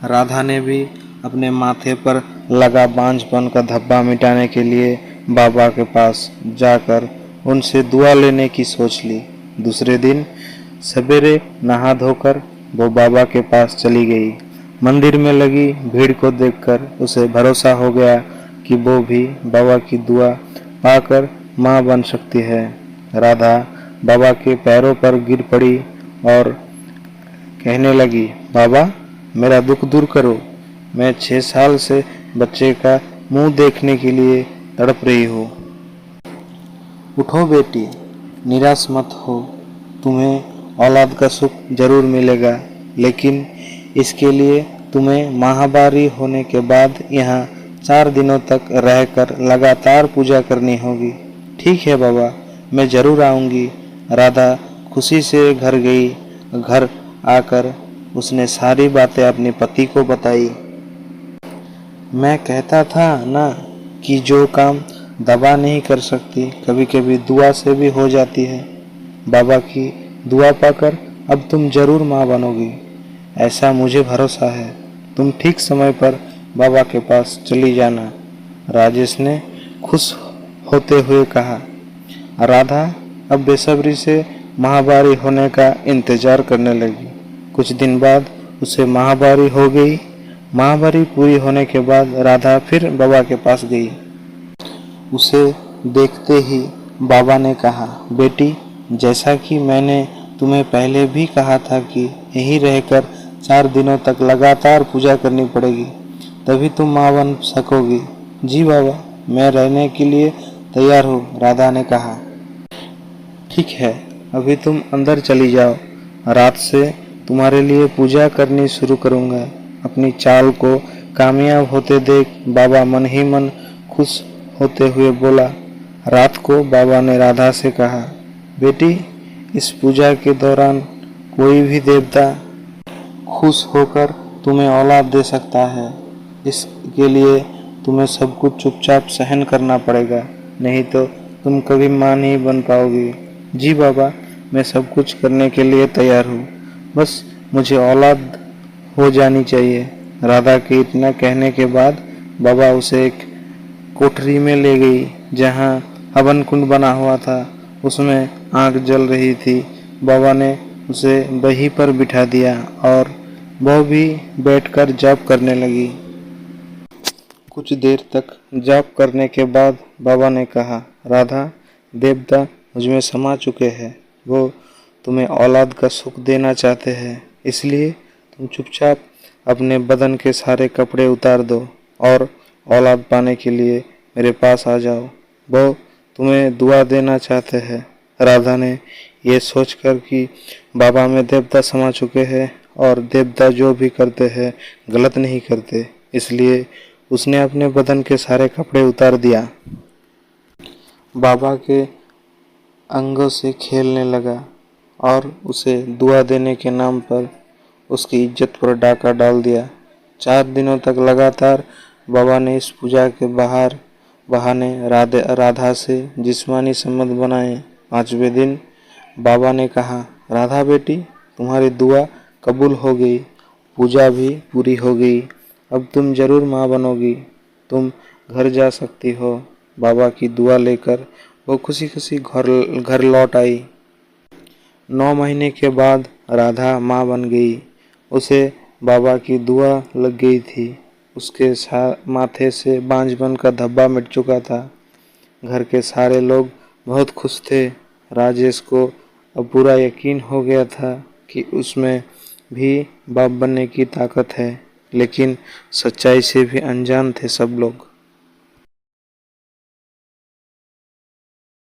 राधा ने भी अपने माथे पर लगा बांझपन का धब्बा मिटाने के लिए बाबा के पास जाकर उनसे दुआ लेने की सोच ली। दूसरे दिन सवेरे नहा धोकर वो बाबा के पास चली गई। मंदिर में लगी भीड़ को देखकर उसे भरोसा हो गया कि वो भी बाबा की दुआ पाकर माँ बन सकती है। राधा बाबा के पैरों पर गिर पड़ी और कहने लगी, बाबा मेरा दुख दूर करो। मैं 6 साल से बच्चे का मुंह देखने के लिए तड़प रही हूँ। उठो बेटी, निराश मत हो। तुम्हें औलाद का सुख जरूर मिलेगा, लेकिन इसके लिए तुम्हें माहवारी होने के बाद यहाँ 4 दिनों तक रहकर लगातार पूजा करनी होगी। ठीक है बाबा, मैं जरूर आऊंगी। राधा खुशी से घर गई। घर आकर उसने सारी बातें अपने पति को बताई। मैं कहता था ना कि जो काम दवा नहीं कर सकती, कभी कभी दुआ से भी हो जाती है। बाबा की दुआ पाकर अब तुम जरूर माँ बनोगी, ऐसा मुझे भरोसा है। तुम ठीक समय पर बाबा के पास चली जाना, राजेश ने खुश होते हुए कहा। राधा अब बेसब्री से माहवारी होने का इंतजार करने लगी। कुछ दिन बाद उसे माहवारी हो गई। माहवारी पूरी होने के बाद राधा फिर बाबा के पास गई। उसे देखते ही बाबा ने कहा, बेटी जैसा कि मैंने तुम्हें पहले भी कहा था कि यहीं रहकर 4 दिनों तक लगातार पूजा करनी पड़ेगी, तभी तुम माँ बन सकोगी। जी बाबा, मैं रहने के लिए तैयार हूँ, राधा ने कहा। ठीक है, अभी तुम अंदर चली जाओ। रात से तुम्हारे लिए पूजा करनी शुरू करूँगा। अपनी चाल को कामयाब होते देख बाबा मन ही मन खुश होते हुए बोला। रात को बाबा ने राधा से कहा, बेटी इस पूजा के दौरान कोई भी देवता खुश होकर तुम्हें औलाद दे सकता है। इसके लिए तुम्हें सब कुछ चुपचाप सहन करना पड़ेगा, नहीं तो तुम कभी माँ नहीं बन पाओगी। जी बाबा, मैं सब कुछ करने के लिए तैयार हूँ, बस मुझे औलाद हो जानी चाहिए। राधा के इतना कहने के बाद बाबा उसे एक कोठरी में ले गई, जहाँ हवन कुंड बना हुआ था। उसमें आग जल रही थी। बाबा ने उसे वहीं पर बिठा दिया और वह भी बैठकर जाप करने लगी। कुछ देर तक जाप करने के बाद बाबा ने कहा, राधा देवता मुझमें समा चुके हैं। वो तुम्हें औलाद का सुख देना चाहते हैं, इसलिए तुम चुपचाप अपने बदन के सारे कपड़े उतार दो और औलाद पाने के लिए मेरे पास आ जाओ। वो तुम्हें दुआ देना चाहते हैं। राधा ने यह सोचकर कि बाबा में देवता समा चुके हैं और देवता जो भी करते हैं गलत नहीं करते, इसलिए उसने अपने बदन के सारे कपड़े उतार दिया। बाबा के अंगों से खेलने लगा और उसे दुआ देने के नाम पर उसकी इज्जत पर डाका डाल दिया। 4 दिनों तक लगातार बाबा ने इस पूजा के बहाने राधा से जिस्मानी संबंध बनाए। 5वें दिन बाबा ने कहा, राधा बेटी तुम्हारी दुआ कबूल हो गई, पूजा भी पूरी हो गई। अब तुम जरूर माँ बनोगी, तुम घर जा सकती हो। बाबा की दुआ लेकर वो खुशी खुशी घर लौट आई। 9 महीने के बाद राधा माँ बन गई। उसे बाबा की दुआ लग गई थी। उसके माथे से बांझपन का धब्बा मिट चुका था। घर के सारे लोग बहुत खुश थे। राजेश को अब पूरा यकीन हो गया था कि उसमें भी बाप बनने की ताकत है, लेकिन सच्चाई से भी अनजान थे सब लोग।